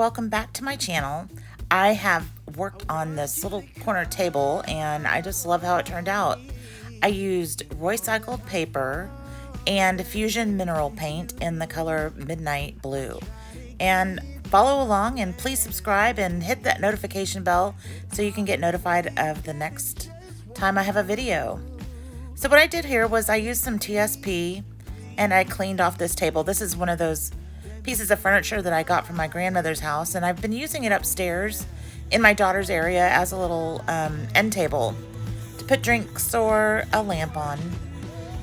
welcome back to my channel. I have worked on this little corner table and I just love how it turned out. I used Roycycled paper and Fusion mineral paint in the color Midnight Blue. And follow along and please subscribe and hit that notification bell so you can get notified of the next time I have a video. So what I did here was I used some TSP and I cleaned off this table. This is one of those pieces of furniture that I got from my grandmother's house, and I've been using it upstairs in my daughter's area as a little end table to put drinks or a lamp on.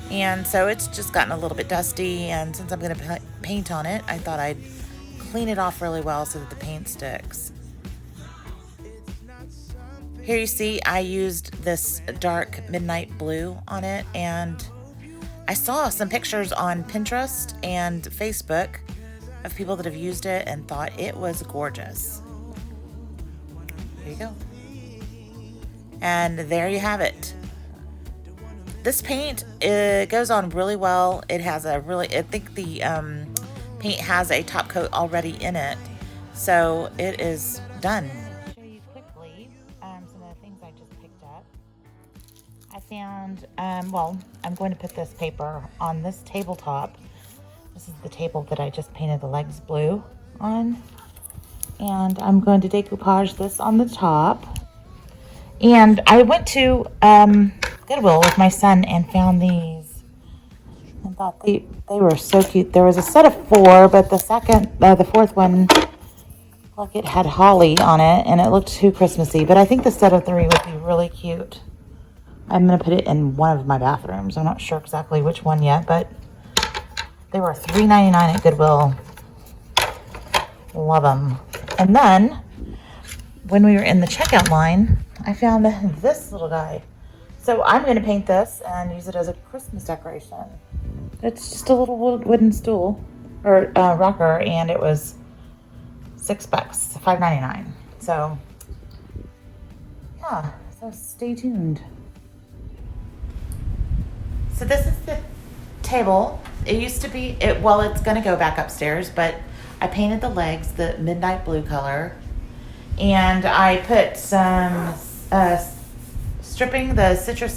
And so it's just gotten a little bit dusty, and since I'm going to paint on it, I thought I'd clean it off really well so that the paint sticks. Here you see I used this dark midnight blue on it, and I saw some pictures on Pinterest and Facebook of people that have used it and thought it was gorgeous. There you go. And there you have it. This paint, it goes on really well. It has a really, I think the paint has a top coat already in it. So it is done. I'll show you quickly some of the things I just picked up. I found, well, I'm going to put this paper on this tabletop. This is the table that I just painted the legs blue on. And I'm going to decoupage this on the top. And I went to Goodwill with my son and found these. I thought they were so cute. There was a set of 4, but the fourth one, look, it had holly on it and it looked too Christmassy. But I think the set of 3 would be really cute. I'm going to put it in one of my bathrooms. I'm not sure exactly which one yet, but they were $3.99 at Goodwill. Love them. And then, when we were in the checkout line, I found this little guy. So I'm going to paint this and use it as a Christmas decoration. It's just a little wooden stool, or rocker, and it was $6, $5.99. So, yeah, so stay tuned. So this is the table. It used to be, well, it's going to go back upstairs, but I painted the legs the midnight blue color, and I put some stripping the citrus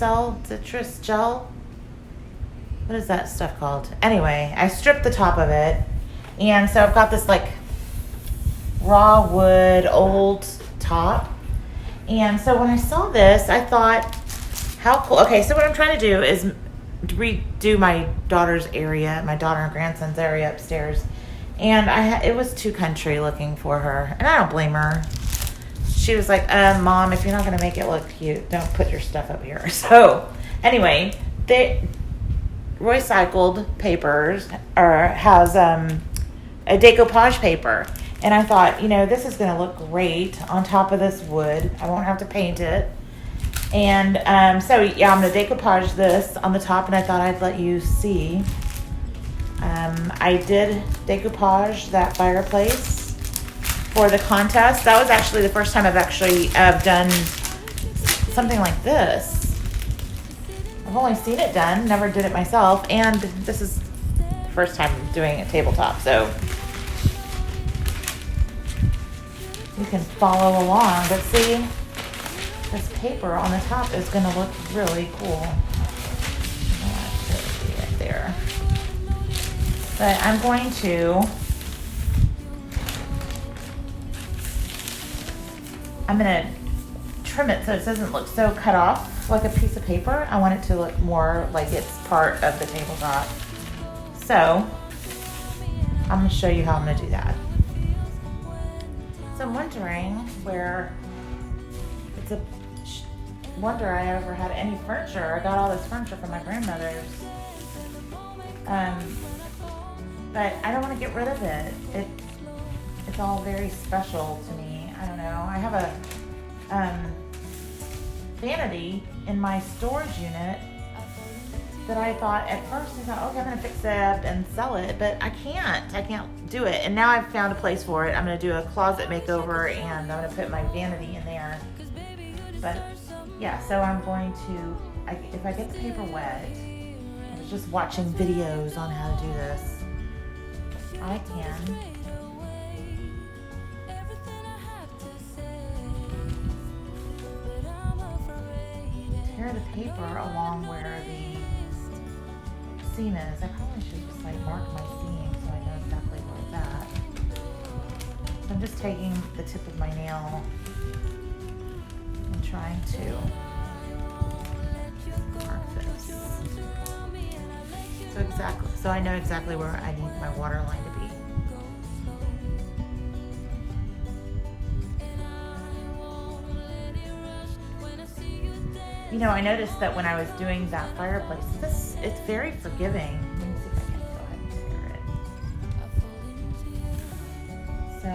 gel. What is that stuff called? Anyway, I stripped the top of it, and so I've got this like raw wood old top. And so when I saw this, I thought, how cool. Okay, so what I'm trying to do is redo my daughter's area, my daughter and grandson's area upstairs, and it was too country looking for her, and I don't blame her. She was like, Mom, if you're not going to make it look cute, don't put your stuff up here. So anyway, the Roycycled Papers has a decoupage paper, and I thought, this is going to look great on top of this wood. I won't have to paint it. And so yeah, I'm going to decoupage this on the top, and I thought I'd let you see. I did decoupage that fireplace for the contest. That was actually the first time I've done something like this. I've only seen it done, never did it myself, and this is the first time doing a tabletop, so you can follow along. But see, this paper on the top is going to look really cool. Right there. But I'm going to trim it so it doesn't look so cut off like a piece of paper. I want it to look more like it's part of the tabletop. So I'm going to show you how I'm going to do that. So I'm wondering it's a wonder I ever had any furniture. I got all this furniture from my grandmother's. But I don't want to get rid of it. It's all very special to me. I don't know. I have a vanity in my storage unit that I thought at first, okay, I'm going to fix it up and sell it, but I can't do it. And now I've found a place for it. I'm going to do a closet makeover, and I'm going to put my vanity in there. But yeah, so I'm going to, if I get the paper wet, I was just watching videos on how to do this. I can center the paper along where the seam is. I probably should just like mark my seam so I know exactly where it's at. So I'm just taking the tip of my nail and trying to mark this. So I know exactly where I need my water line to be. You know, I noticed that when I was doing that fireplace, it's very forgiving. Let me see if I can go ahead and tear it. So,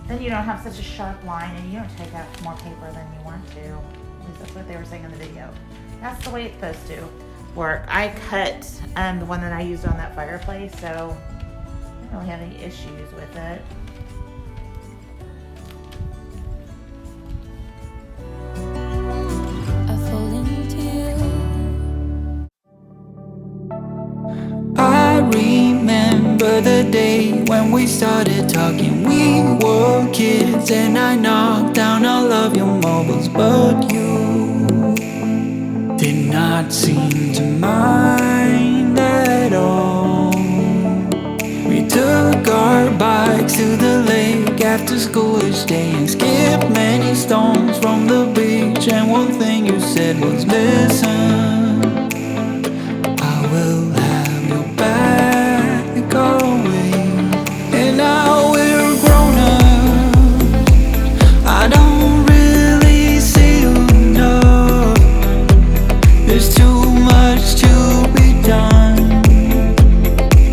then you don't have such a sharp line and you don't take out more paper than you want to. At least that's what they were saying in the video. That's the way it's supposed to work. I cut the one that I used on that fireplace, so I don't really have any issues with it. Remember the day when we started talking. We were kids and I knocked down all of your marbles, but you did not seem to mind at all. We took our bikes to the lake after school each day and skipped many stones from the beach. And one thing you said was, listen, I will have your back away. And now we're grown up, I don't really see you enough. There's too much to be done,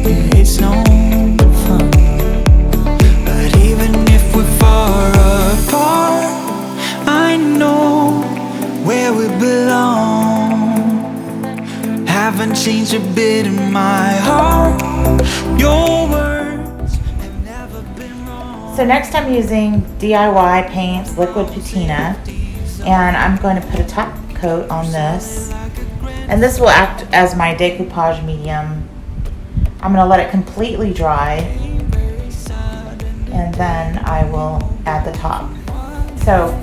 it's no fun. But even if we're far apart, I know where we belong. Haven't changed a bit in my heart. Your words have never been wrong. So next I'm using DIY paints, liquid patina, and I'm going to put a top coat on this. And this will act as my decoupage medium. I'm going to let it completely dry, and then I will add the top. So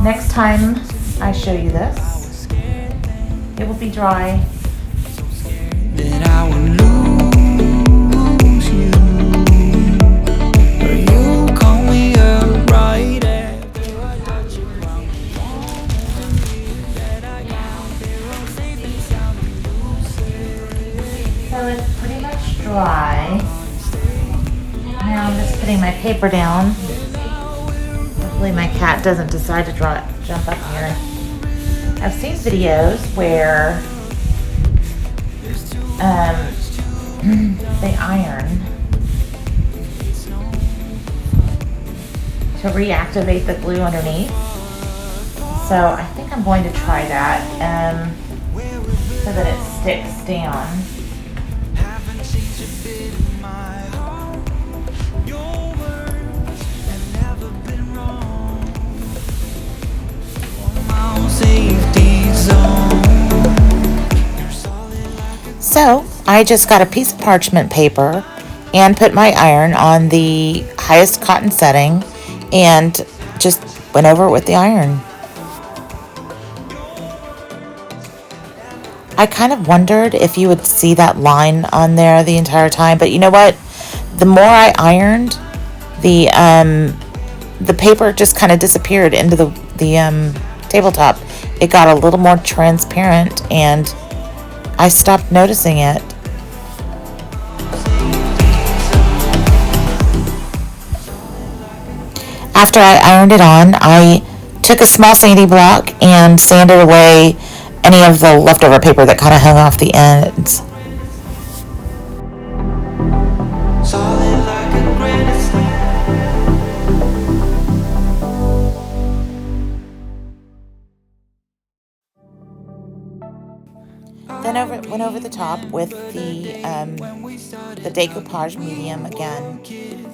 next time I show you this, it will be dry. That I would lose you, but you call me up right after I got you wrong. That I got there all safe and sound and lucid. So it's pretty much dry. Now I'm just putting my paper down. Hopefully my cat doesn't decide to jump up here. I've seen videos where they iron to reactivate the glue underneath. So I think I'm going to try that so that it sticks down. So I just got a piece of parchment paper and put my iron on the highest cotton setting and just went over it with the iron. I kind of wondered if you would see that line on there the entire time, but you know what? The more I ironed, the paper just kind of disappeared into the tabletop. It got a little more transparent and I stopped noticing it. After I ironed it on, I took a small sanding block and sanded away any of the leftover paper that kind of hung off the ends. Then went over the top with the decoupage medium again.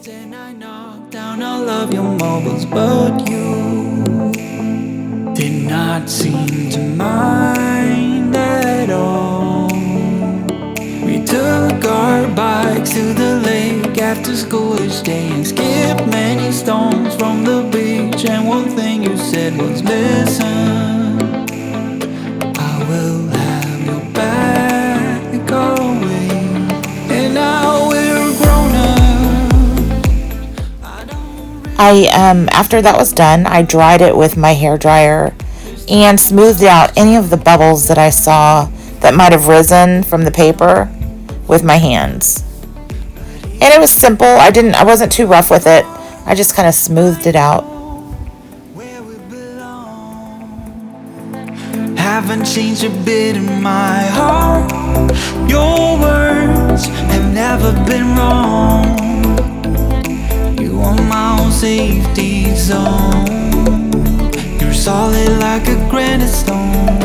And I knocked down all of your marbles, but you did not seem to mind at all. We took our bikes to the lake after school each day and skipped many stones from the beach. And one thing you said was, listen, After that was done, I dried it with my hair dryer and smoothed out any of the bubbles that I saw that might have risen from the paper with my hands. And it was simple. I wasn't too rough with it. I just kind of smoothed it out. Haven't changed a bit in my heart. Your words have never been wrong. You are my own safety zone. You're solid like a granite stone.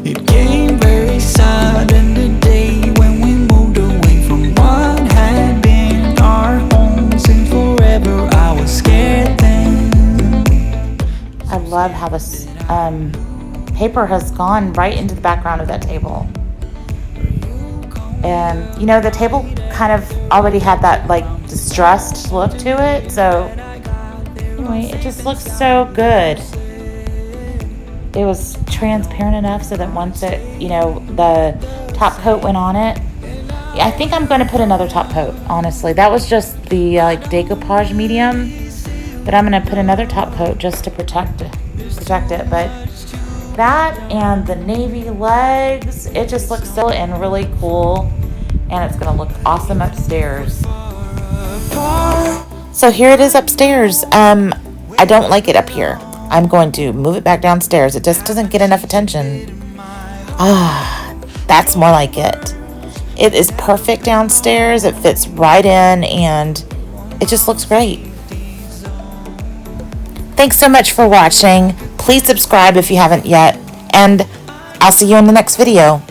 It came very sudden today when we moved away from what had been our home since forever. I was scared then. I love how this paper has gone right into the background of that table. And, you know, the table kind of already had that, like, distressed look to it. So, anyway, it just looks so good. It was transparent enough so that once it, you know, the top coat went on it. I think I'm going to put another top coat, honestly. That was just the, decoupage medium. But I'm going to put another top coat just to protect it. But that and the navy legs, it just looks so and really cool. And it's going to look awesome upstairs. So here it is upstairs. I don't like it up here. I'm going to move it back downstairs. It just doesn't get enough attention. That's more like it. It is perfect downstairs. It fits right in and it just looks great. Thanks so much for watching. Please subscribe if you haven't yet. And I'll see you in the next video.